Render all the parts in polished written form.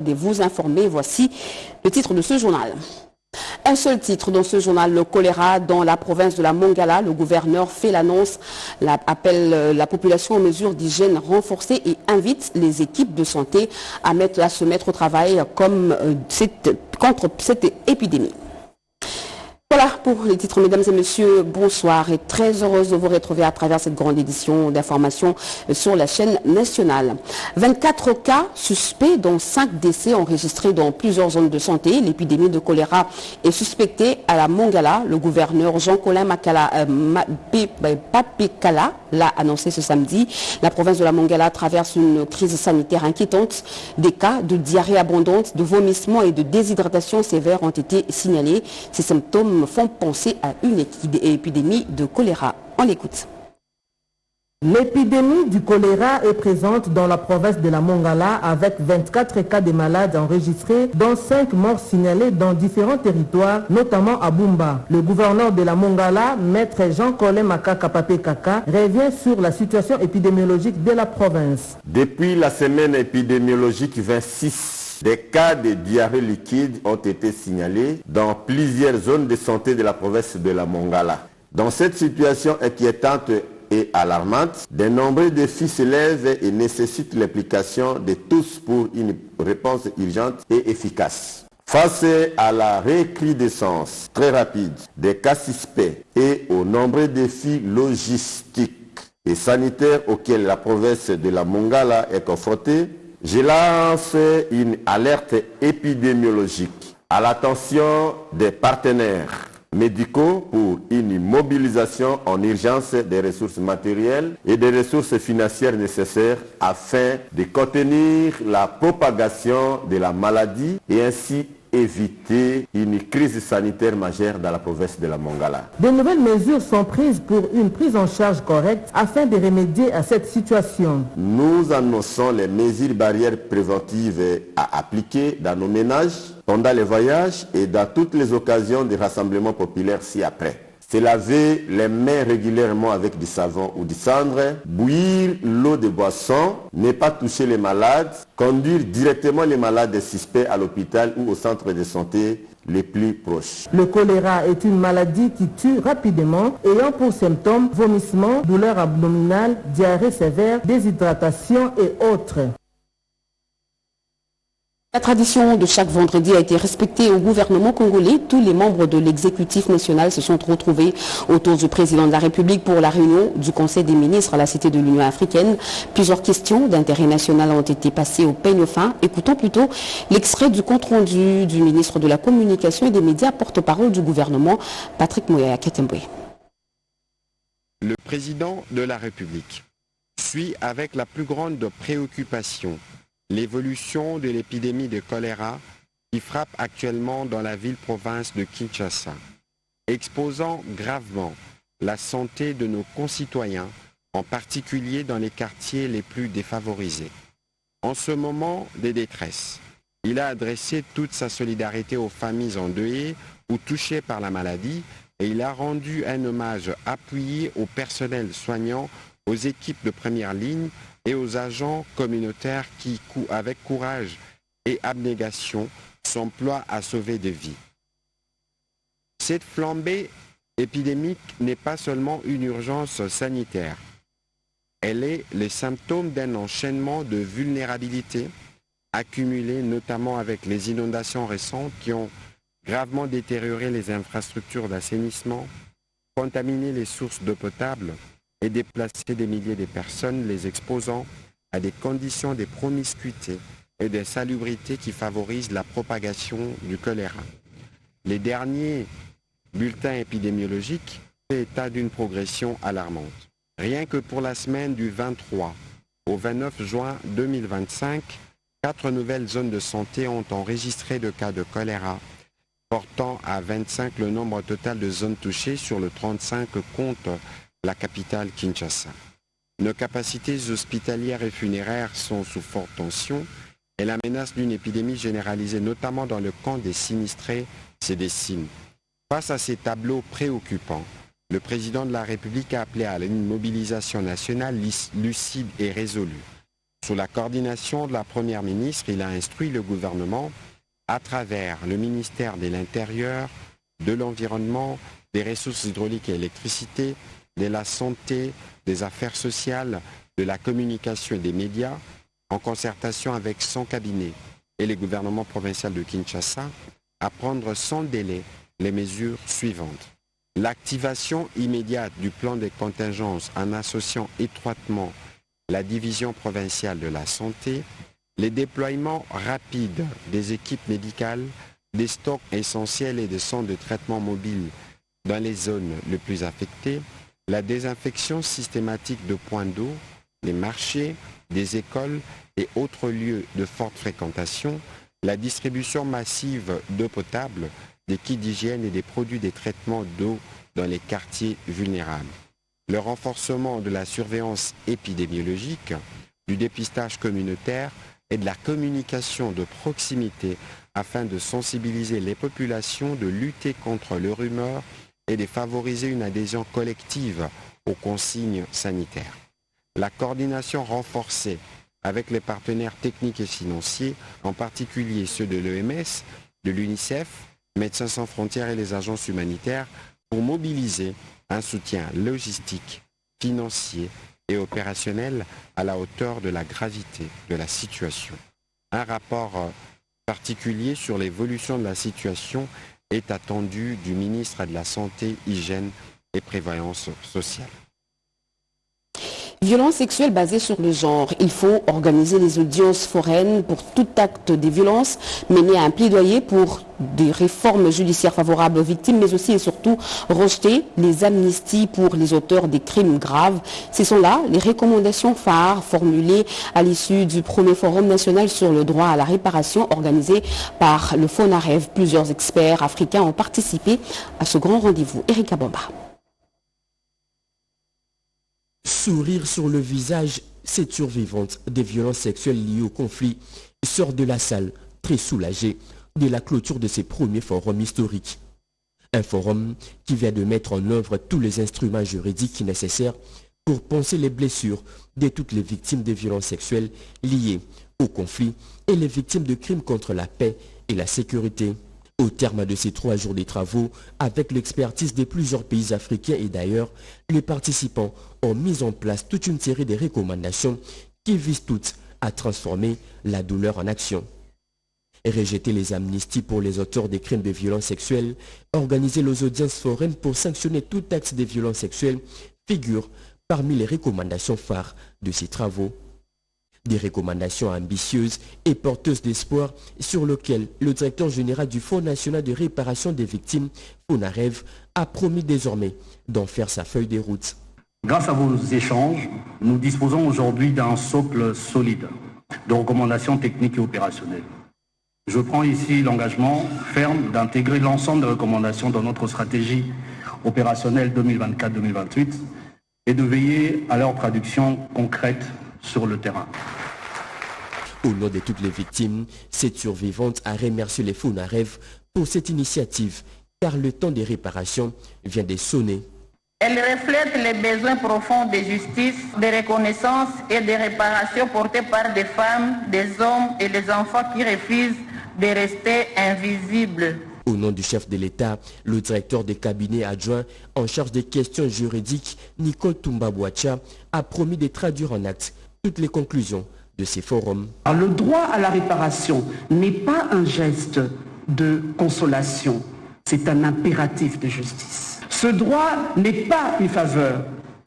de vous informer. Voici le titre de ce journal. Un seul titre dans ce journal, le choléra dans la province de la Mongala. Le gouverneur fait l'annonce, appelle la population aux mesures d'hygiène renforcées et invite les équipes de santé à se mettre au travail contre cette épidémie. Voilà pour les titres, mesdames et messieurs, bonsoir et très heureuse de vous retrouver à travers cette grande édition d'information sur la chaîne nationale. 24 cas suspects dont 5 décès enregistrés dans plusieurs zones de santé. L'épidémie de choléra est suspectée à la Mongala. Le gouverneur Jean-Colin Papekala l'a annoncé ce samedi. La province de la Mongala traverse une crise sanitaire inquiétante. Des cas de diarrhée abondante, de vomissements et de déshydratation sévère ont été signalés. Ces symptômes font penser à une épidémie de choléra. On l'écoute. L'épidémie du choléra est présente dans la province de la Mongala avec 24 cas de malades enregistrés, dont 5 morts signalés dans différents territoires, notamment à Bumba. Le gouverneur de la Mongala, maître Jean-Colin Papekala, revient sur la situation épidémiologique de la province. Depuis la semaine épidémiologique 26, des cas de diarrhée liquide ont été signalés dans plusieurs zones de santé de la province de la Mongala. Dans cette situation inquiétante et alarmante, de nombreux défis se lèvent et nécessitent l'implication de tous pour une réponse urgente et efficace. Face à la recrudescence très rapide des cas suspects et aux nombreux défis logistiques et sanitaires auxquels la province de la Mongala est confrontée, je lance une alerte épidémiologique à l'attention des partenaires médicaux pour une mobilisation en urgence des ressources matérielles et des ressources financières nécessaires afin de contenir la propagation de la maladie et ainsi éviter une crise sanitaire majeure dans la province de la Mongala. De nouvelles mesures sont prises pour une prise en charge correcte afin de remédier à cette situation. Nous annonçons les mesures barrières préventives à appliquer dans nos ménages, pendant les voyages et dans toutes les occasions de rassemblements populaires ci-après. Se laver les mains régulièrement avec du savon ou du cendre, bouillir l'eau de boisson, ne pas toucher les malades, conduire directement les malades suspects à l'hôpital ou au centre de santé les plus proches. Le choléra est une maladie qui tue rapidement, ayant pour symptômes vomissements, douleurs abdominales, diarrhée sévère, déshydratation et autres. La tradition de chaque vendredi a été respectée au gouvernement congolais. Tous les membres de l'exécutif national se sont retrouvés autour du président de la République pour la réunion du Conseil des ministres à la Cité de l'Union africaine. Plusieurs questions d'intérêt national ont été passées au peigne fin. Écoutons plutôt l'extrait du compte-rendu du ministre de la Communication et des médias, porte-parole du gouvernement, Patrick Moya Ketembwe. Le président de la République suit avec la plus grande préoccupation l'évolution de l'épidémie de choléra qui frappe actuellement dans la ville-province de Kinshasa, exposant gravement la santé de nos concitoyens, en particulier dans les quartiers les plus défavorisés. En ce moment de détresse, il a adressé toute sa solidarité aux familles endeuillées ou touchées par la maladie et il a rendu un hommage appuyé au personnel soignant, aux équipes de première ligne et aux agents communautaires qui, avec courage et abnégation, s'emploient à sauver des vies. Cette flambée épidémique n'est pas seulement une urgence sanitaire. Elle est le symptôme d'un enchaînement de vulnérabilité accumulé notamment avec les inondations récentes qui ont gravement détérioré les infrastructures d'assainissement, contaminé les sources d'eau potable et déplacer des milliers de personnes, les exposant à des conditions de promiscuité et de salubrité qui favorisent la propagation du choléra. Les derniers bulletins épidémiologiques font état d'une progression alarmante. Rien que pour la semaine du 23 au 29 juin 2025, 4 nouvelles zones de santé ont enregistré de cas de choléra, portant à 25 le nombre total de zones touchées sur le 35 compte la capitale Kinshasa. Nos capacités hospitalières et funéraires sont sous forte tension et la menace d'une épidémie généralisée, notamment dans le camp des sinistrés, se dessine. Face à ces tableaux préoccupants, le président de la République a appelé à une mobilisation nationale lucide et résolue. Sous la coordination de la Première ministre, il a instruit le gouvernement à travers le ministère de l'Intérieur, de l'Environnement, des Ressources hydrauliques et électricité, de la Santé, des Affaires sociales, de la Communication et des médias, en concertation avec son cabinet et le gouvernement provincial de Kinshasa, à prendre sans délai les mesures suivantes. L'activation immédiate du plan de contingence en associant étroitement la division provinciale de la santé, les déploiements rapides des équipes médicales, des stocks essentiels et des centres de traitement mobiles dans les zones les plus affectées, la désinfection systématique de points d'eau, des marchés, des écoles et autres lieux de forte fréquentation, la distribution massive d'eau potable, des kits d'hygiène et des produits de traitement d'eau dans les quartiers vulnérables. Le renforcement de la surveillance épidémiologique, du dépistage communautaire et de la communication de proximité afin de sensibiliser les populations, de lutter contre le rumeur et de favoriser une adhésion collective aux consignes sanitaires. La coordination renforcée avec les partenaires techniques et financiers, en particulier ceux de l'OMS, de l'UNICEF, Médecins sans frontières et les agences humanitaires, pour mobiliser un soutien logistique, financier et opérationnel à la hauteur de la gravité de la situation. Un rapport particulier sur l'évolution de la situation est attendu du ministre de la Santé, Hygiène et Prévoyance sociale. Violence sexuelle basée sur le genre. Il faut organiser les audiences foraines pour tout acte de violence, mener un plaidoyer pour des réformes judiciaires favorables aux victimes, mais aussi et surtout rejeter les amnisties pour les auteurs des crimes graves. Ce sont là les recommandations phares formulées à l'issue du premier forum national sur le droit à la réparation organisé par le FONAREV. Plusieurs experts africains ont participé à ce grand rendez-vous. Erika Bamba. Sourire sur le visage, cette survivante des violences sexuelles liées au conflit sort de la salle très soulagée de la clôture de ses premiers forums historiques. Un forum qui vient de mettre en œuvre tous les instruments juridiques nécessaires pour penser les blessures de toutes les victimes des violences sexuelles liées au conflit et les victimes de crimes contre la paix et la sécurité. Au terme de ces 3 jours de travaux, avec l'expertise de plusieurs pays africains et d'ailleurs, les participants ont mis en place toute une série de recommandations qui visent toutes à transformer la douleur en action. Rejeter les amnisties pour les auteurs des crimes de violences sexuelles, organiser les audiences foraines pour sanctionner tout acte de violence sexuelle figurent parmi les recommandations phares de ces travaux. Des recommandations ambitieuses et porteuses d'espoir sur lesquelles le directeur général du Fonds national de réparation des victimes, FONAREV, a promis désormais d'en faire sa feuille de route. Grâce à vos échanges, nous disposons aujourd'hui d'un socle solide de recommandations techniques et opérationnelles. Je prends ici l'engagement ferme d'intégrer l'ensemble des recommandations dans notre stratégie opérationnelle 2024-2028 et de veiller à leur traduction concrète sur le terrain. Au nom de toutes les victimes, cette survivante a remercié les FONAREV pour cette initiative, car le temps des réparations vient de sonner. Elle reflète les besoins profonds de justice, de reconnaissance et de réparation portés par des femmes, des hommes et des enfants qui refusent de rester invisibles. Au nom du chef de l'État, le directeur des cabinets adjoints en charge des questions juridiques, Nicole Toumba-Boacha, a promis de traduire en actes toutes les conclusions de ces forums. Le droit à la réparation n'est pas un geste de consolation, c'est un impératif de justice. Ce droit n'est pas une faveur,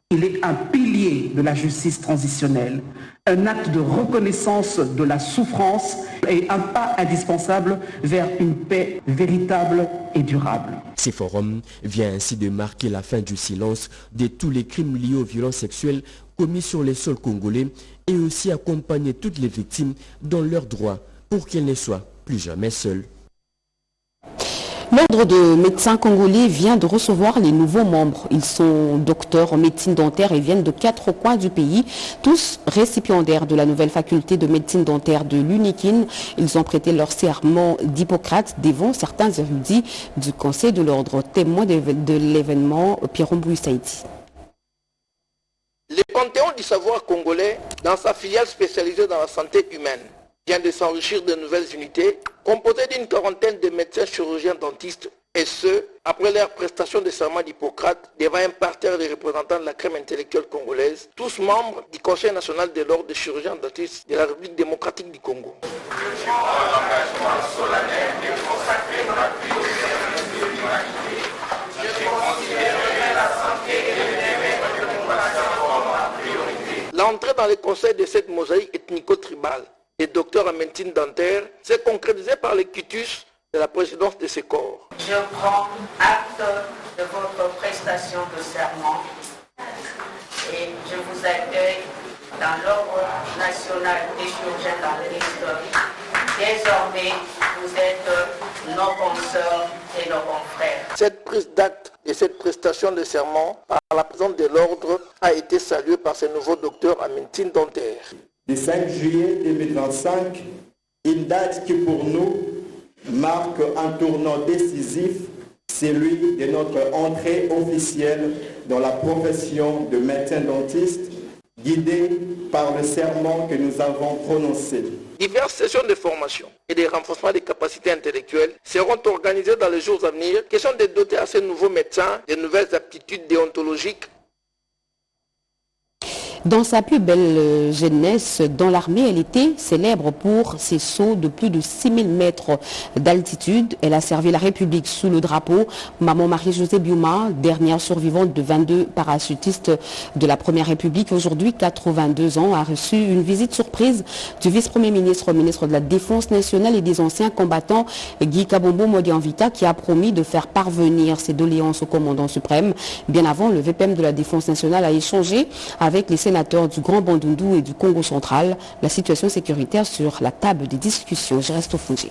il est un pilier de la justice transitionnelle, un acte de reconnaissance de la souffrance et un pas indispensable vers une paix véritable et durable. Ces forums viennent ainsi de marquer la fin du silence de tous les crimes liés aux violences sexuelles commis sur les sols congolais et aussi accompagner toutes les victimes dans leurs droits pour qu'elles ne soient plus jamais seules. L'Ordre de médecins congolais vient de recevoir les nouveaux membres. Ils sont docteurs en médecine dentaire et viennent de 4 coins du pays, tous récipiendaires de la nouvelle faculté de médecine dentaire de l'UNIKIN. Ils ont prêté leur serment d'Hippocrate devant certains érudits du Conseil de l'Ordre. Témoin de l'événement, Pierre Mbouy Saïdi. Le Panthéon du savoir congolais, dans sa filiale spécialisée dans la santé humaine, vient de s'enrichir de nouvelles unités composées d'une quarantaine de médecins chirurgiens dentistes, et ce, après leur prestation de serment d'Hippocrate devant un parterre de représentants de la crème intellectuelle congolaise, tous membres du Conseil national de l'ordre des chirurgiens dentistes de la République démocratique du Congo. L'entrée dans le conseil de cette mosaïque ethnico-tribale des docteurs en médecine dentaire s'est concrétisée par le quitus de la présidence de ces corps. Je prends acte de votre prestation de serment et je vous accueille dans l'ordre national des chirurgiens dentistes. Désormais, vous êtes nos consoeurs et nos confrères. Cette prise d'acte de cette prestation de serment par la présidente de l'ordre a été saluée par ces nouveaux docteurs en médecine dentaire. Le 5 juillet 2025, une date qui pour nous marque un tournant décisif, celui de notre entrée officielle dans la profession de médecin dentiste, guidée par le serment que nous avons prononcé. Diverses sessions de formation et de renforcement des capacités intellectuelles seront organisées dans les jours à venir, question de doter à ces nouveaux médecins de nouvelles aptitudes déontologiques. Dans sa plus belle jeunesse dans l'armée, elle était célèbre pour ses sauts de plus de 6000 mètres d'altitude. Elle a servi la République sous le drapeau. Maman Marie-Josée Biouma, dernière survivante de 22 parachutistes de la Première République, aujourd'hui 82 ans, a reçu une visite surprise du vice-premier ministre, ministre de la Défense nationale et des anciens combattants, Guy Kabombo Modianvita, qui a promis de faire parvenir ses doléances au commandant suprême. Bien avant, le VPM de la Défense nationale a échangé avec les sénateurs du Grand Bandundu et du Congo central. La situation sécuritaire sur la table des discussions. Je reste au Fouché.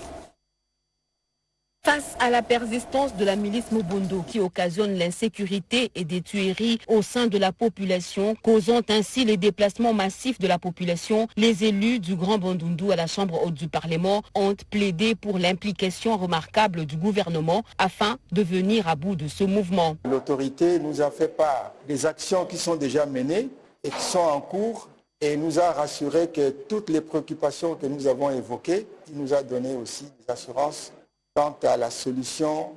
Face à la persistance de la milice Mobondo qui occasionne l'insécurité et des tueries au sein de la population, causant ainsi les déplacements massifs de la population, les élus du Grand Bandundu à la Chambre haute du Parlement ont plaidé pour l'implication remarquable du gouvernement afin de venir à bout de ce mouvement. L'autorité nous a fait part des actions qui sont déjà menées et qui sont en cours et nous a rassuré que toutes les préoccupations que nous avons évoquées, il nous a donné aussi des assurances quant à la solution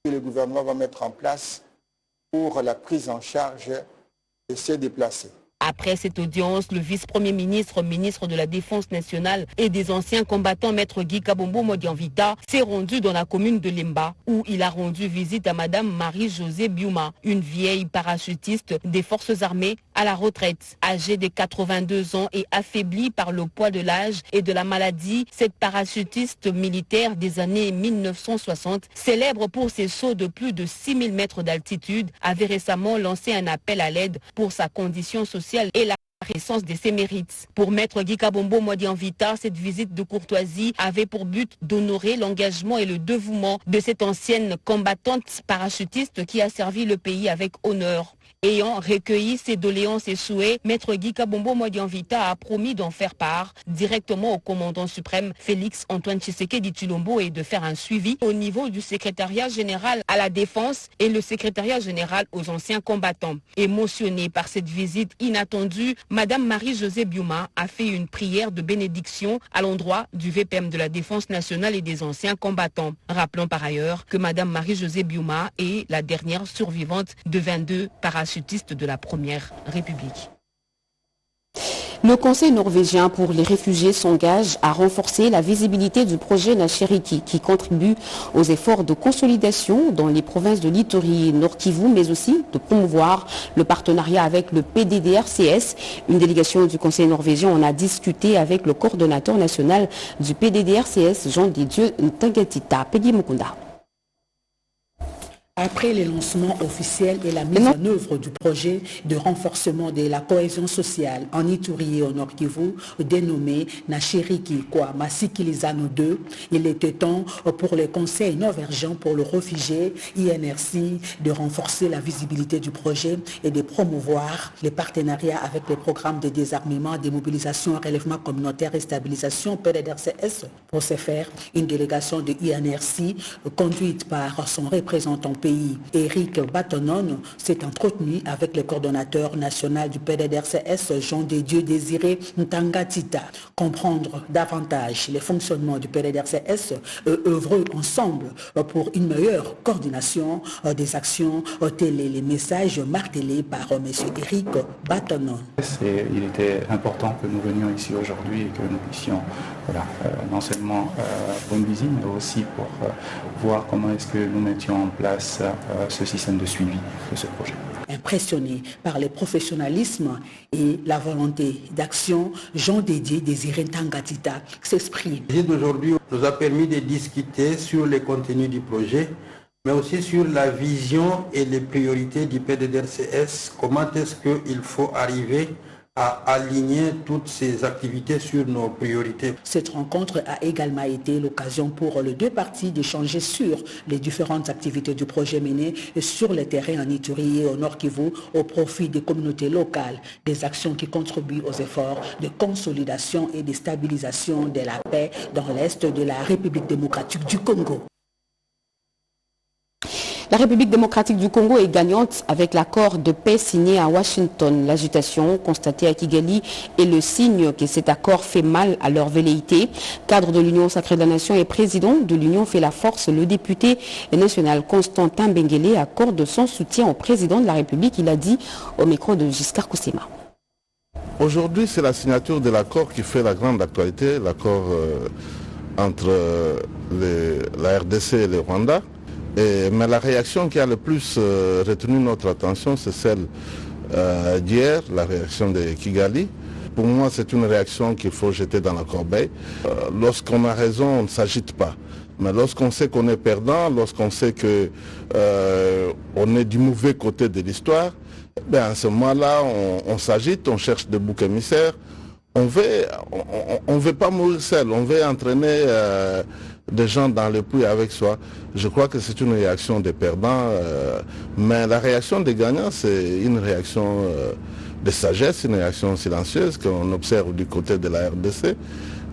que le gouvernement va mettre en place pour la prise en charge de ces déplacés. Après cette audience, le vice-premier ministre, ministre de la Défense nationale et des anciens combattants, maître Guy Kabombo Modianvita, s'est rendu dans la commune de Lemba où il a rendu visite à madame Marie-Josée Biouma, une vieille parachutiste des forces armées à la retraite. Âgée de 82 ans et affaiblie par le poids de l'âge et de la maladie, cette parachutiste militaire des années 1960, célèbre pour ses sauts de plus de 6000 mètres d'altitude, avait récemment lancé un appel à l'aide pour sa condition sociale et la reconnaissance de ses mérites. Pour maître Guy Kabombo Modianvita, cette visite de courtoisie avait pour but d'honorer l'engagement et le dévouement de cette ancienne combattante parachutiste qui a servi le pays avec honneur. Ayant recueilli ses doléances et souhaits, maître Guy Kabombo Modianvita a promis d'en faire part directement au commandant suprême Félix Antoine Tshisekedi Tshilombo et de faire un suivi au niveau du secrétariat général à la défense et le secrétariat général aux anciens combattants. Émotionnée par cette visite inattendue, madame Marie-Josée Biouma a fait une prière de bénédiction à l'endroit du VPM de la Défense nationale et des anciens combattants. Rappelons par ailleurs que madame Marie-Josée Biouma est la dernière survivante de 22 parachutistes de la Première République. Le Conseil norvégien pour les réfugiés s'engage à renforcer la visibilité du projet Nachiriki qui contribue aux efforts de consolidation dans les provinces de l'Ituri et Nord-Kivu, mais aussi de promouvoir le partenariat avec le PDDRCS. Une délégation du Conseil norvégien en a discuté avec le coordonnateur national du PDDRCS, Jean Didieu Ntagatita. Peggy Mukunda. Après le lancement officiel et la mise en œuvre du projet de renforcement de la cohésion sociale en Ituri et au Nord-Kivu, dénommé Nachiriki Kwa Masikilizano 2, il était temps pour le Conseil norvégien pour le réfugié INRC de renforcer la visibilité du projet et de promouvoir les partenariats avec les programmes de désarmement, démobilisation, relèvement communautaire et stabilisation PDDRCS. Pour ce faire, une délégation de INRC conduite par son représentant pays. Eric Batonon s'est entretenu avec le coordonnateur national du PDDRCS, Jean-Dédieu Désiré Ntangatita. Comprendre davantage les fonctionnements du PDDRCS et œuvrer ensemble pour une meilleure coordination des actions tels les messages martelés par M. Eric Batonon. Il était important que nous venions ici aujourd'hui et que nous puissions non seulement pour une visite, mais aussi pour voir comment est-ce que nous mettions en place ce système de suivi de ce projet. Impressionné par le professionnalisme et la volonté d'action, Jean-Dédié Désiré Ntangatita s'exprime. La visite d'aujourd'hui nous a permis de discuter sur les contenus du projet, mais aussi sur la vision et les priorités du PDDRCS. Comment est-ce qu'il faut arriver à aligner toutes ces activités sur nos priorités. Cette rencontre a également été l'occasion pour les deux parties d'échanger sur les différentes activités du projet mené sur le terrain en Ituri et au Nord Kivu au profit des communautés locales, des actions qui contribuent aux efforts de consolidation et de stabilisation de la paix dans l'Est de la République démocratique du Congo. La République démocratique du Congo est gagnante avec l'accord de paix signé à Washington. L'agitation constatée à Kigali est le signe que cet accord fait mal à leur velléité. Cadre de l'Union sacrée de la Nation et président de l'Union fait la force, le député national Constantin Benguele accorde son soutien au président de la République. Il a dit au micro de Giscard Koussema. Aujourd'hui, c'est la signature de l'accord qui fait la grande actualité, l'accord entre la RDC et le Rwanda. Mais la réaction qui a le plus retenu notre attention, c'est celle d'hier, la réaction de Kigali. Pour moi, c'est une réaction qu'il faut jeter dans la corbeille. Lorsqu'on a raison, on ne s'agite pas. Mais lorsqu'on sait qu'on est perdant, lorsqu'on sait qu'on est du mauvais côté de l'histoire, à ce moment-là, on s'agite, on cherche des boucs émissaires. On veut pas mourir seul, on veut entraîner des gens dans le puits avec soi. Je crois que c'est une réaction des perdants, mais la réaction des gagnants, c'est une réaction de sagesse, une réaction silencieuse qu'on observe du côté de la RDC,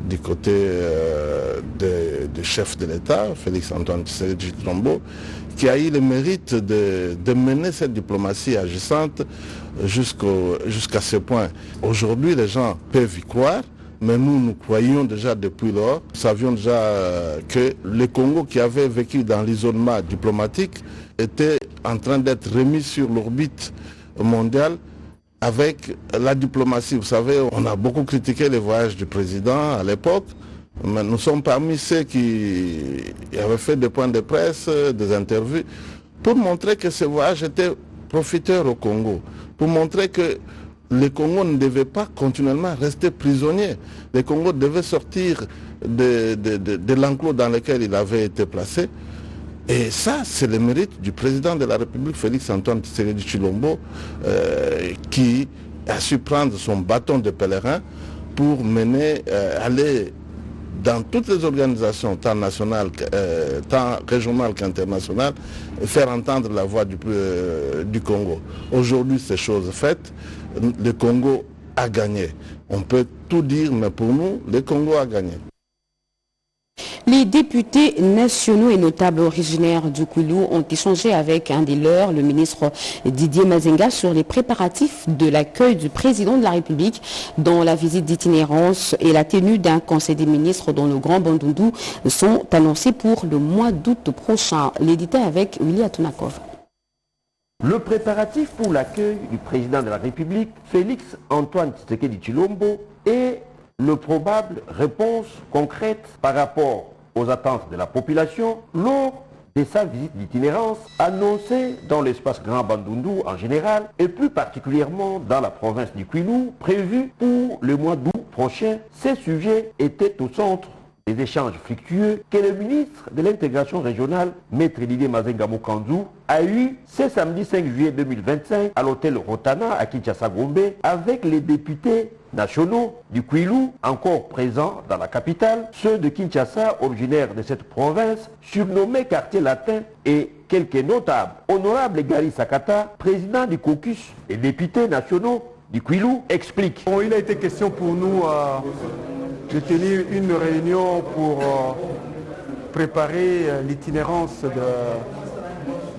du côté du chef de l'État, Félix-Antoine Tshisekedi-Tshilombo, qui a eu le mérite de mener cette diplomatie agissante jusqu'à ce point. Aujourd'hui, les gens peuvent y croire, mais nous croyions déjà depuis lors. Nous savions déjà que le Congo, qui avait vécu dans l'isolement diplomatique, était en train d'être remis sur l'orbite mondiale avec la diplomatie. Vous savez, on a beaucoup critiqué les voyages du président à l'époque, mais nous sommes parmi ceux qui avaient fait des points de presse, des interviews, pour montrer que ce voyage était profiteur au Congo, pour montrer que le Congo ne devait pas continuellement rester prisonnier. Le Congo devait sortir de l'enclos dans lequel il avait été placé. Et ça, c'est le mérite du président de la République, Félix-Antoine Tshisekedi-Tshilombo, qui a su prendre son bâton de pèlerin pour mener, aller dans toutes les organisations, tant nationales, tant régionales qu'internationales, faire entendre la voix du Congo. Aujourd'hui, c'est chose faite. Le Congo a gagné. On peut tout dire, mais pour nous, le Congo a gagné. Les députés nationaux et notables originaires du Kwilu ont échangé avec un des leurs, le ministre Didier Mazenga, sur les préparatifs de l'accueil du président de la République dans la visite d'itinérance et la tenue d'un conseil des ministres dont le Grand Bandundu sont annoncés pour le mois d'août prochain. L'édité avec Willy Atunakov. Le préparatif pour l'accueil du président de la République, Félix-Antoine Tshisekedi-Tshilombo, est le probable réponse concrète par rapport aux attentes de la population lors de sa visite d'itinérance annoncée dans l'espace Grand Bandundu en général et plus particulièrement dans la province du Kwilu prévue pour le mois d'août prochain. Ces sujets étaient au centre des échanges fructueux que le ministre de l'intégration régionale, Maître Didier Mazenga Mokanzu, a eu ce samedi 5 juillet 2025 à l'hôtel Rotana à Kinshasa-Gombe avec les députés nationaux du Kwilu encore présents dans la capitale, ceux de Kinshasa originaires de cette province, surnommés quartier latin, et quelques notables. Honorable Gary Sakata, président du caucus et députés nationaux du Kwilu, explique. Bon, il a été question pour nous de tenir une réunion pour préparer l'itinérance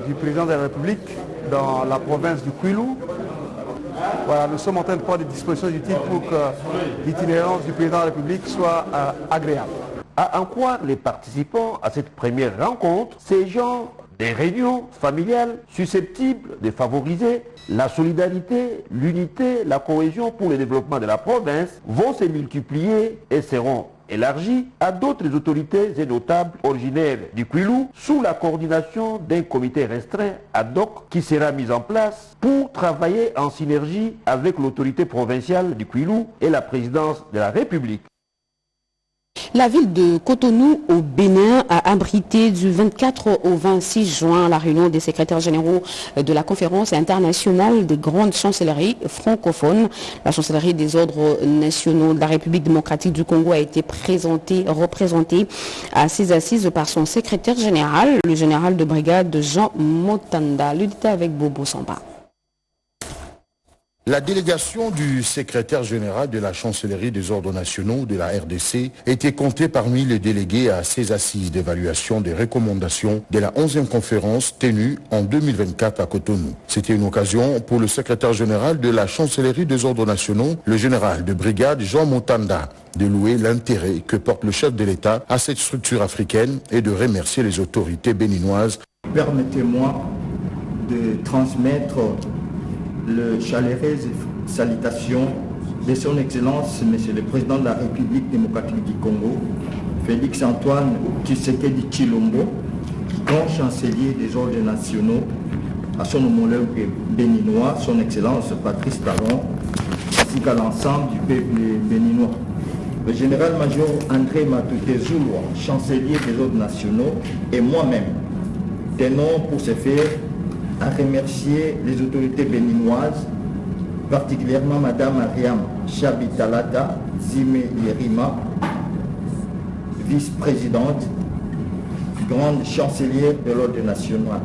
du président de la République dans la province du Kwilu. Voilà, nous sommes en train de prendre des dispositions utiles pour que l'itinérance du président de la République soit agréable. À en croire les participants à cette première rencontre, ces gens des réunions familiales susceptibles de favoriser la solidarité, l'unité, la cohésion pour le développement de la province vont se multiplier et seront élargis à d'autres autorités et notables originaires du Kwilu sous la coordination d'un comité restreint ad hoc qui sera mis en place pour travailler en synergie avec l'autorité provinciale du Kwilu et la présidence de la République. La ville de Cotonou au Bénin a abrité du 24 au 26 juin la réunion des secrétaires généraux de la conférence internationale des grandes chancelleries francophones. La chancellerie des ordres nationaux de la République démocratique du Congo a été représentée à ses assises par son secrétaire général, le général de brigade Jean Motanda. Le détail avec Bobo Samba. La délégation du secrétaire général de la chancellerie des ordres nationaux de la RDC était comptée parmi les délégués à ces assises d'évaluation des recommandations de la 11e conférence tenue en 2024 à Cotonou. C'était une occasion pour le secrétaire général de la chancellerie des ordres nationaux, le général de brigade Jean Motanda, de louer l'intérêt que porte le chef de l'État à cette structure africaine et de remercier les autorités béninoises. Permettez-moi de transmettre le chaleureuses salutations de son Excellence, Monsieur le Président de la République démocratique du Congo, Félix Antoine Tshisekedi Tshilombo, grand chancelier des ordres nationaux, à son homologue béninois, son Excellence Patrice Talon, ainsi qu'à l'ensemble du peuple béninois. Le général-major André Matuté Zouloua, chancelier des ordres nationaux, et moi-même tenons pour ce faire à remercier les autorités béninoises, particulièrement Madame Mariam Chabitalata Zime Yerima, vice-présidente, grande chancelière de l'ordre national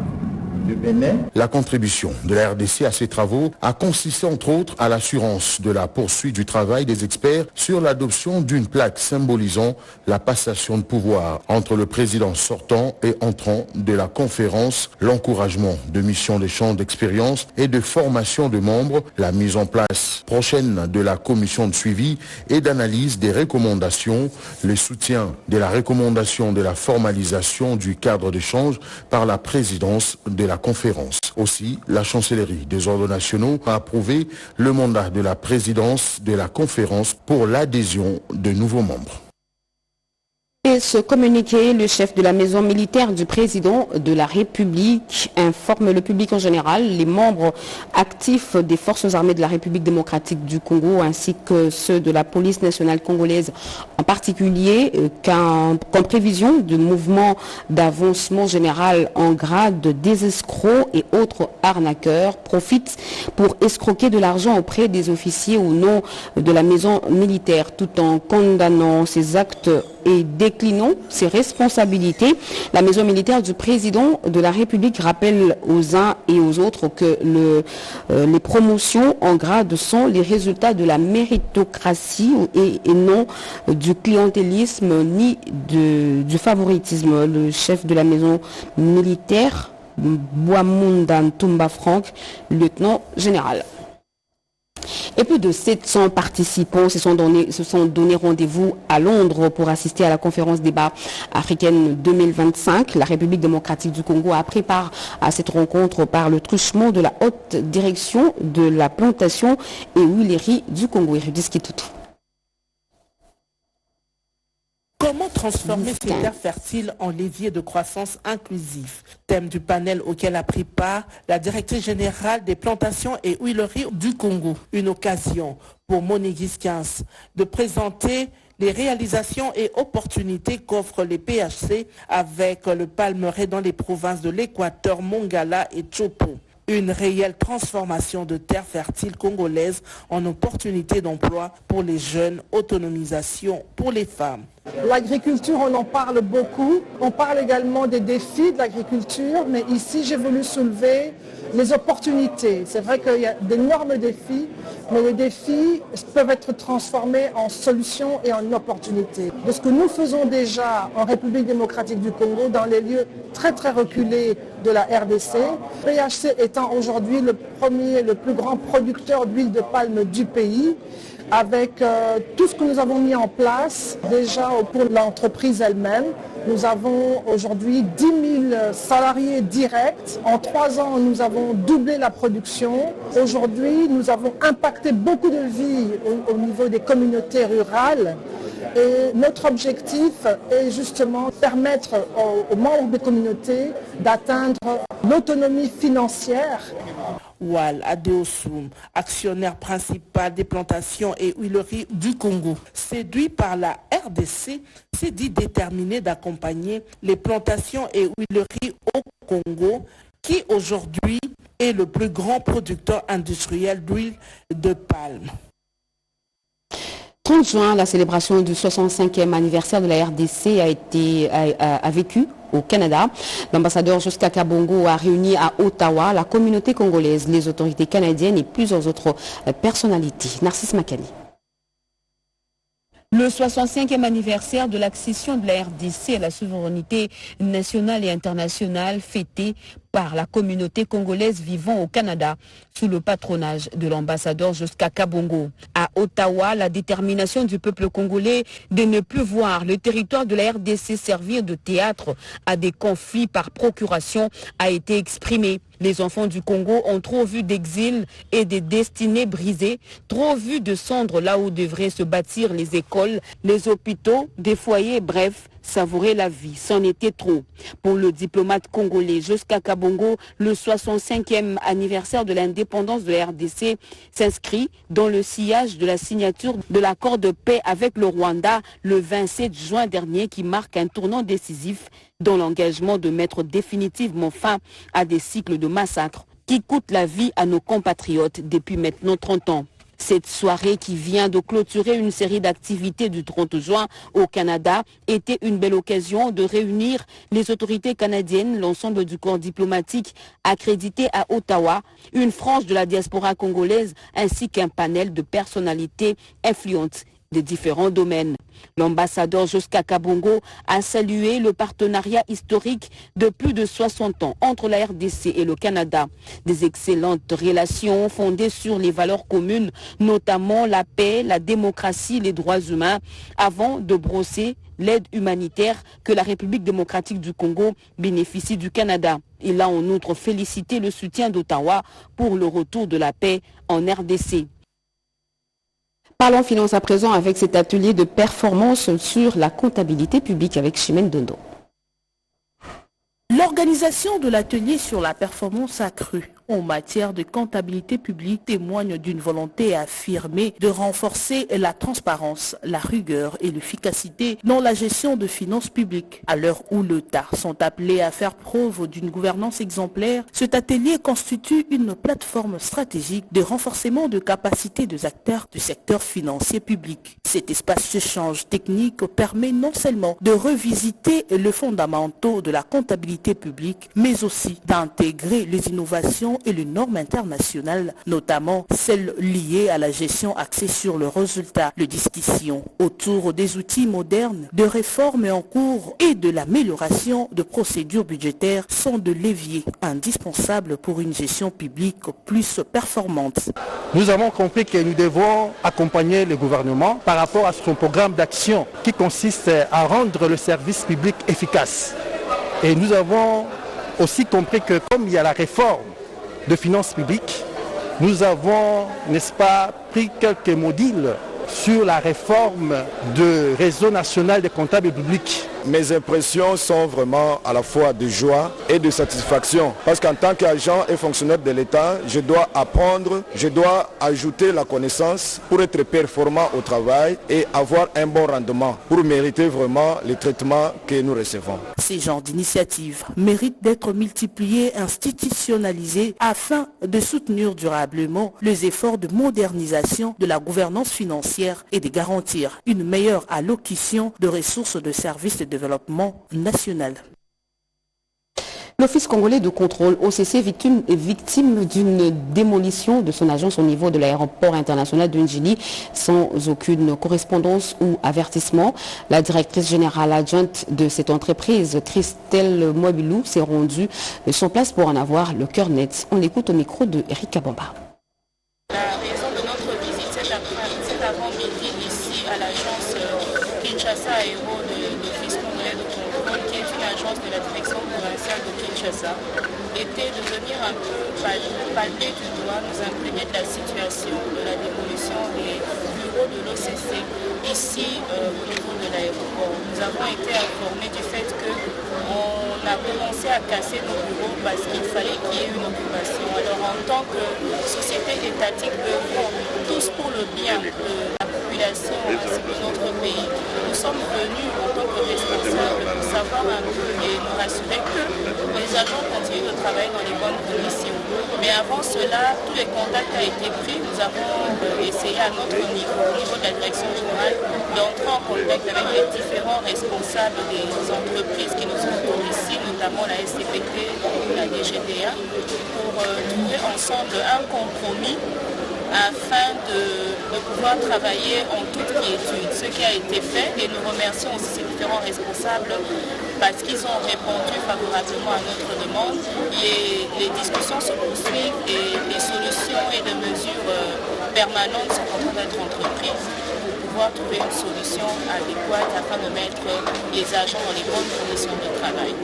du Bénin. La contribution de la RDC à ces travaux a consisté entre autres à l'assurance de la poursuite du travail des experts sur l'adoption d'une plaque symbolisant la passation de pouvoir entre le président sortant et entrant de la conférence, l'encouragement de missions d'échange d'expérience et de formation de membres, la mise en place prochaine de la commission de suivi et d'analyse des recommandations, le soutien de la recommandation de la formalisation du cadre d'échange par la présidence de la conférence. Aussi, la chancellerie des ordres nationaux a approuvé le mandat de la présidence de la conférence pour l'adhésion de nouveaux membres. Et ce communiqué, le chef de la maison militaire du président de la République informe le public en général, les membres actifs des forces armées de la République démocratique du Congo ainsi que ceux de la police nationale congolaise en particulier qu'en prévision du mouvement d'avancement général en grade des escrocs et autres arnaqueurs profitent pour escroquer de l'argent auprès des officiers au nom de la maison militaire tout en condamnant ces actes et déclinant ses responsabilités. La maison militaire du président de la République rappelle aux uns et aux autres que les promotions en grade sont les résultats de la méritocratie et non du clientélisme ni du favoritisme. Le chef de la maison militaire, Boamunda Ntumba Franck, lieutenant général. Et plus de 700 participants se sont donné rendez-vous à Londres pour assister à la conférence débat africaine 2025. La République démocratique du Congo a pris part à cette rencontre par le truchement de la haute direction de la plantation et huilerie du Congo. Comment transformer ces terres fertiles en levier de croissance inclusif? Thème du panel auquel a pris part la directrice générale des plantations et huileries du Congo. Une occasion pour Monique Giskins de présenter les réalisations et opportunités qu'offrent les PHC avec le palmeraie dans les provinces de l'Équateur, Mongala et Chopo. Une réelle transformation de terres fertiles congolaises en opportunités d'emploi pour les jeunes, autonomisation pour les femmes. L'agriculture, on en parle beaucoup. On parle également des défis de l'agriculture, mais ici, j'ai voulu soulever les opportunités. C'est vrai qu'il y a d'énormes défis, mais les défis peuvent être transformés en solutions et en opportunités. De ce que nous faisons déjà en République démocratique du Congo, dans les lieux très très reculés de la RDC, PHC étant aujourd'hui le premier, le plus grand producteur d'huile de palme du pays, avec tout ce que nous avons mis en place déjà pour l'entreprise elle-même. Nous avons aujourd'hui 10 000 salariés directs. En 3 ans, nous avons doublé la production. Aujourd'hui, nous avons impacté beaucoup de vies au niveau des communautés rurales. Et notre objectif est justement permettre aux membres des communautés d'atteindre l'autonomie financière. Wal Adeosoum, actionnaire principal des plantations et huileries du Congo, séduit par la RDC, s'est dit déterminé d'accompagner les plantations et huileries au Congo, qui aujourd'hui est le plus grand producteur industriel d'huile de palme. 30 juin, la célébration du 65e anniversaire de la RDC a vécu au Canada. L'ambassadeur Josca Kabongo a réuni à Ottawa la communauté congolaise, les autorités canadiennes et plusieurs autres personnalités. Narcisse Makani. Le 65e anniversaire de l'accession de la RDC à la souveraineté nationale et internationale fêté par la communauté congolaise vivant au Canada sous le patronage de l'ambassadeur Josca Kabongo. À Ottawa, la détermination du peuple congolais de ne plus voir le territoire de la RDC servir de théâtre à des conflits par procuration a été exprimée. Les enfants du Congo ont trop vu d'exil et des destinées brisées, trop vu de cendres là où devraient se bâtir les écoles, les hôpitaux, des foyers, bref, savourer la vie, c'en était trop. Pour le diplomate congolais Josca Kabongo, le 65e anniversaire de l'indépendance de la RDC s'inscrit dans le sillage de la signature de l'accord de paix avec le Rwanda le 27 juin dernier qui marque un tournant décisif dans l'engagement de mettre définitivement fin à des cycles de massacres qui coûtent la vie à nos compatriotes depuis maintenant 30 ans. Cette soirée qui vient de clôturer une série d'activités du 30 juin au Canada était une belle occasion de réunir les autorités canadiennes, l'ensemble du corps diplomatique accrédité à Ottawa, une frange de la diaspora congolaise ainsi qu'un panel de personnalités influentes de différents domaines. L'ambassadeur Josca Kabongo a salué le partenariat historique de plus de 60 ans entre la RDC et le Canada. Des excellentes relations fondées sur les valeurs communes, notamment la paix, la démocratie, les droits humains, avant de brosser l'aide humanitaire que la République démocratique du Congo bénéficie du Canada. Il a en outre félicité le soutien d'Ottawa pour le retour de la paix en RDC. Parlons finance à présent avec cet atelier de performance sur la comptabilité publique avec Chimène Dondo. L'organisation de l'atelier sur la performance accrue en matière de comptabilité publique témoigne d'une volonté affirmée de renforcer la transparence, la rigueur et l'efficacité dans la gestion de finances publiques. À l'heure où l'État sont appelés à faire preuve d'une gouvernance exemplaire, cet atelier constitue une plateforme stratégique de renforcement de capacités des acteurs du secteur financier public. Cet espace d'échange technique permet non seulement de revisiter les fondamentaux de la comptabilité publique, mais aussi d'intégrer les innovations et les normes internationales, notamment celles liées à la gestion axée sur le résultat. Les discussions autour des outils modernes, de réformes en cours et de l'amélioration de procédures budgétaires sont de leviers indispensables pour une gestion publique plus performante. Nous avons compris que nous devons accompagner le gouvernement par rapport à son programme d'action qui consiste à rendre le service public efficace. Et nous avons aussi compris que comme il y a la réforme de finances publiques, nous avons, n'est-ce pas, pris quelques modules sur la réforme du réseau national des comptables publics. mes impressions sont vraiment à la fois de joie et de satisfaction. Parce qu'en tant qu'agent et fonctionnaire de l'État, je dois apprendre, je dois ajouter la connaissance pour être performant au travail et avoir un bon rendement pour mériter vraiment les traitements que nous recevons. Ces genres d'initiatives méritent d'être multipliées, institutionnalisées afin de soutenir durablement les efforts de modernisation de la gouvernance financière et de garantir une meilleure allocution de ressources de services de développement national. L'Office congolais de contrôle OCC est victime d'une démolition de son agence au niveau de l'aéroport international de Njili sans aucune correspondance ou avertissement. La directrice générale adjointe de cette entreprise, Christelle Mobilou, s'est rendue sur place pour en avoir le cœur net. On l'écoute au micro de Eric Kabamba. La raison de notre visite cet avant-midi ici à l'agence Kinshasa Aéro de l'Office congolais de contrôle, qui est une agence de la direction provinciale de Kinshasa, était de venir un peu palper du doigt, nous imprégner de la situation de la démolition des bureaux de l'OCC ici au niveau de l'aéroport. Nous avons été informés du fait qu'on a commencé à casser nos bureaux parce qu'il fallait qu'il y ait une occupation. Alors en tant que société étatique, tous pour le bien de la population ainsi que notre pays, nous sommes venus en tant que responsables pour savoir un peu et nous rassurer que les agents continuent de travailler dans les bonnes conditions. Mais avant cela, tous les contacts ont été pris. Nous avons essayé à notre niveau, au niveau de la direction générale, d'entrer en contact avec les différents responsables des entreprises qui nous entourent ici, notamment la SCPT ou la DGDA, pour trouver ensemble un compromis afin de pouvoir travailler en toute quiétude. Ce qui a été fait, et nous remercions aussi ces différents responsables parce qu'ils ont répondu favorablement à notre demande. Les discussions se poursuivent et les solutions et les mesures permanentes sont en train d'être entreprises pour pouvoir trouver une solution adéquate afin de mettre les agents dans les bonnes conditions de travail.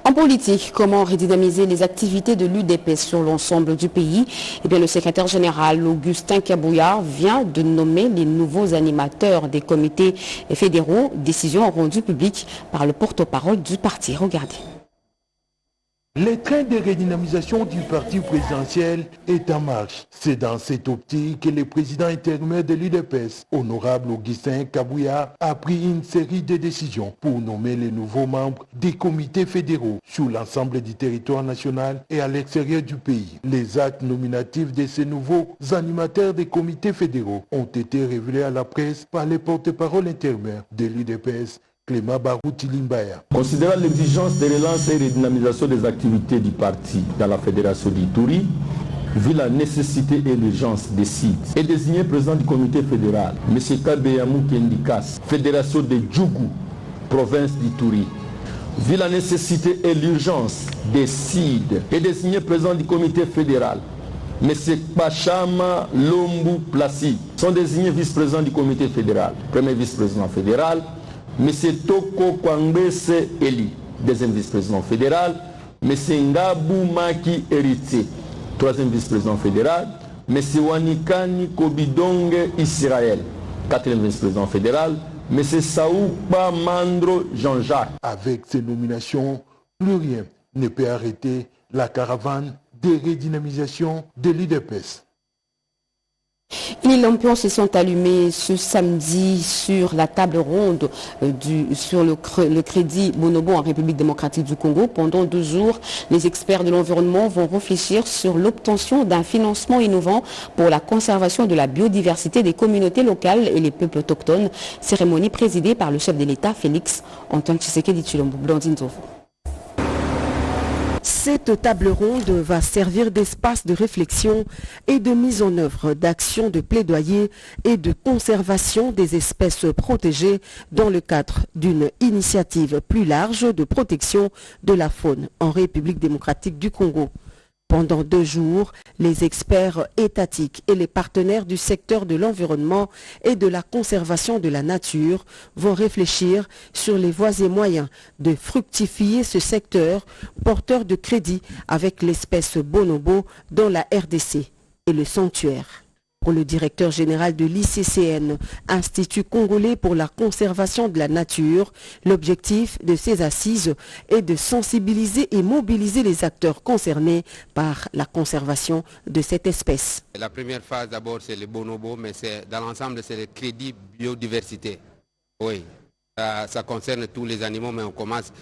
En politique, comment redynamiser les activités de l'UDPS sur l'ensemble du pays? Eh bien, le secrétaire général Augustin Kabouya vient de nommer les nouveaux animateurs des comités fédéraux, décision rendue publique par le porte-parole du parti. Regardez. Le train de redynamisation du parti présidentiel est en marche. C'est dans cette optique que le président intérimaire de l'UDPS, honorable Augustin Kabouya, a pris une série de décisions pour nommer les nouveaux membres des comités fédéraux sur l'ensemble du territoire national et à l'extérieur du pays. Les actes nominatifs de ces nouveaux animateurs des comités fédéraux ont été révélés à la presse par les porte-parole intérimaires de l'UDPS, Clément Baroutilimbaya. Considérant l'exigence de relance et de dynamisation des activités du parti dans la fédération d'Ituri, vu la nécessité et l'urgence des sites, et désigné président du comité fédéral, M. Kabeyamou Kendikas, fédération de Djougou, province d'Ituri, vu la nécessité et l'urgence des sites, et désigné président du comité fédéral, M. Pachama Lombu Placide, sont désignés vice-président du comité fédéral, premier vice-président fédéral, M. Toko Kwangbese Eli, deuxième vice-président fédéral, M. Ngabou Maki Héritier, troisième vice-président fédéral, M. Wanikani Kobidonge Israël, quatrième vice-président fédéral, M. Saoupa Mandro Jean-Jacques. Avec ces nominations, plus rien ne peut arrêter la caravane de redynamisation de l'UDPS. Les lampions se sont allumés ce samedi sur la table ronde sur le crédit Bonobo en République démocratique du Congo. Pendant 2 jours, les experts de l'environnement vont réfléchir sur l'obtention d'un financement innovant pour la conservation de la biodiversité des communautés locales et les peuples autochtones. Cérémonie présidée par le chef de l'État, Félix Antoine Tshisekedi Tshilombo. Blandine Zovo. Cette table ronde va servir d'espace de réflexion et de mise en œuvre d'actions de plaidoyer et de conservation des espèces protégées dans le cadre d'une initiative plus large de protection de la faune en République démocratique du Congo. Pendant 2 jours, les experts étatiques et les partenaires du secteur de l'environnement et de la conservation de la nature vont réfléchir sur les voies et moyens de fructifier ce secteur porteur de crédit avec l'espèce bonobo dans la RDC et le sanctuaire. Pour le directeur général de l'ICCN, Institut congolais pour la conservation de la nature, l'objectif de ces assises est de sensibiliser et mobiliser les acteurs concernés par la conservation de cette espèce. La première phase d'abord c'est le bonobo, mais dans l'ensemble c'est le crédit biodiversité. Oui, ça concerne tous les animaux, mais on commence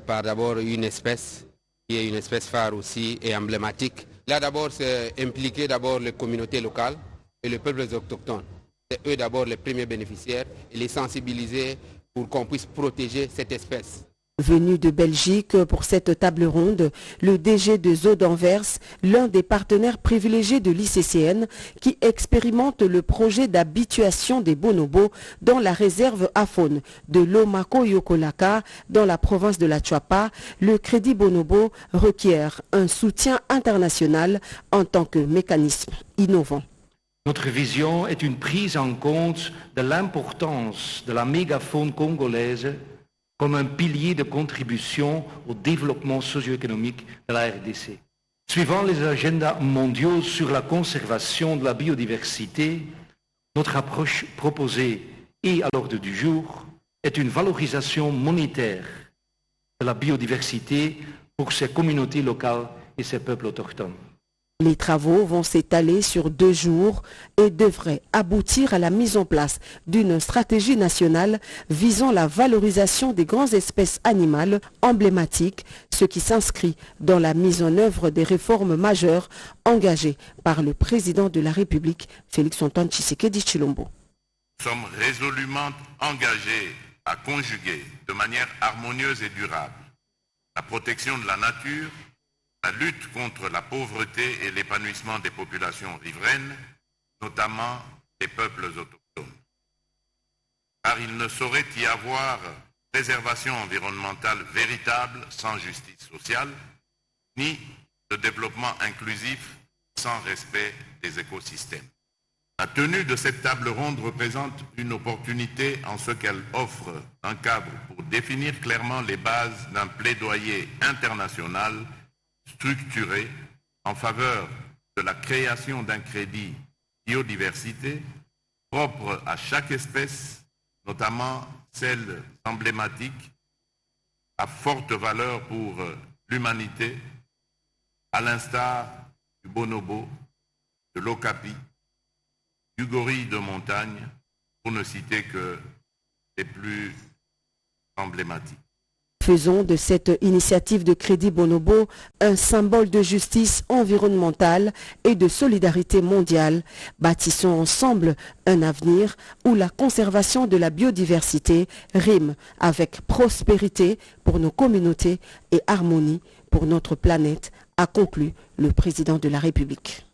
par d'abord une espèce qui est une espèce phare aussi et emblématique. Là d'abord c'est impliquer d'abord les communautés locales et les peuples autochtones. C'est eux d'abord les premiers bénéficiaires et les sensibiliser pour qu'on puisse protéger cette espèce. Venu de Belgique pour cette table ronde, le DG de Zoo d'Anvers, l'un des partenaires privilégiés de l'ICCN, qui expérimente le projet d'habituation des bonobos dans la réserve à faune de Lomako-Yokolaka, dans la province de la Tchouapa, le crédit bonobo requiert un soutien international en tant que mécanisme innovant. Notre vision est une prise en compte de l'importance de la mégafaune congolaise comme un pilier de contribution au développement socio-économique de la RDC. Suivant les agendas mondiaux sur la conservation de la biodiversité, notre approche proposée et à l'ordre du jour est une valorisation monétaire de la biodiversité pour ces communautés locales et ces peuples autochtones. Les travaux vont s'étaler sur 2 jours et devraient aboutir à la mise en place d'une stratégie nationale visant la valorisation des grandes espèces animales emblématiques, ce qui s'inscrit dans la mise en œuvre des réformes majeures engagées par le président de la République, Félix-Antoine Tshisekedi Tshilombo. Nous sommes résolument engagés à conjuguer de manière harmonieuse et durable la protection de la nature, la lutte contre la pauvreté et l'épanouissement des populations riveraines, notamment des peuples autochtones. Car il ne saurait y avoir préservation environnementale véritable sans justice sociale, ni de développement inclusif sans respect des écosystèmes. La tenue de cette table ronde représente une opportunité en ce qu'elle offre un cadre pour définir clairement les bases d'un plaidoyer international structuré en faveur de la création d'un crédit biodiversité propre à chaque espèce, notamment celles emblématiques à forte valeur pour l'humanité, à l'instar du bonobo, de l'okapi, du gorille de montagne, pour ne citer que les plus emblématiques. Faisons de cette initiative de crédit bonobo un symbole de justice environnementale et de solidarité mondiale. Bâtissons ensemble un avenir où la conservation de la biodiversité rime avec prospérité pour nos communautés et harmonie pour notre planète, a conclu le président de la République.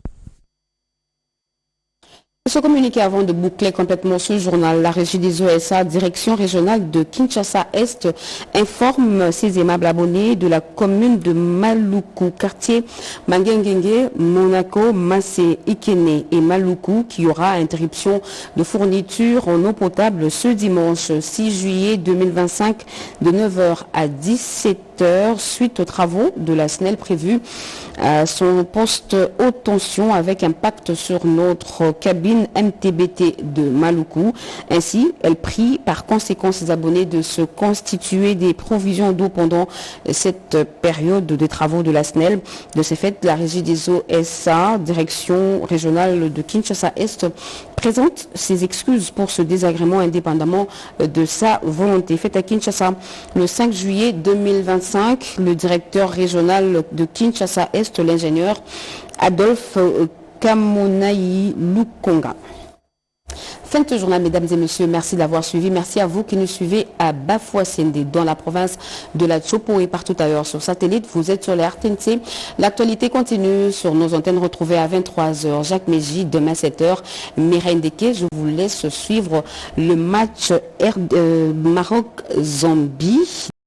Ce communiqué avant de boucler complètement ce journal, la régie des OSA, direction régionale de Kinshasa-Est, informe ses aimables abonnés de la commune de Maluku, quartier Mangengenge, Monaco, Massé, Ikene et Maluku, qui aura interruption de fourniture en eau potable ce dimanche 6 juillet 2025 de 9h à 17h suite aux travaux de la SNEL prévus à son poste haute tension avec impact sur notre cabine MTBT de Maluku. Ainsi, elle prie par conséquent ses abonnés de se constituer des provisions d'eau pendant cette période de travaux de la SNEL. De ces faits, la régie des eaux SA, direction régionale de Kinshasa-Est, présente ses excuses pour ce désagrément indépendamment de sa volonté. Faite à Kinshasa le 5 juillet 2025, le directeur régional de Kinshasa-Est, l'ingénieur Adolphe Kamonaï Lukonga. Fin de ce journal, mesdames et messieurs, merci d'avoir suivi. Merci à vous qui nous suivez à Bafouassende, dans la province de la Tchopo et partout ailleurs sur satellite. Vous êtes sur les RTNC. L'actualité continue sur nos antennes retrouvées à 23h. Jacques Mégy, demain 7h. Mireille Ndeke, je vous laisse suivre le match Maroc-Zambie.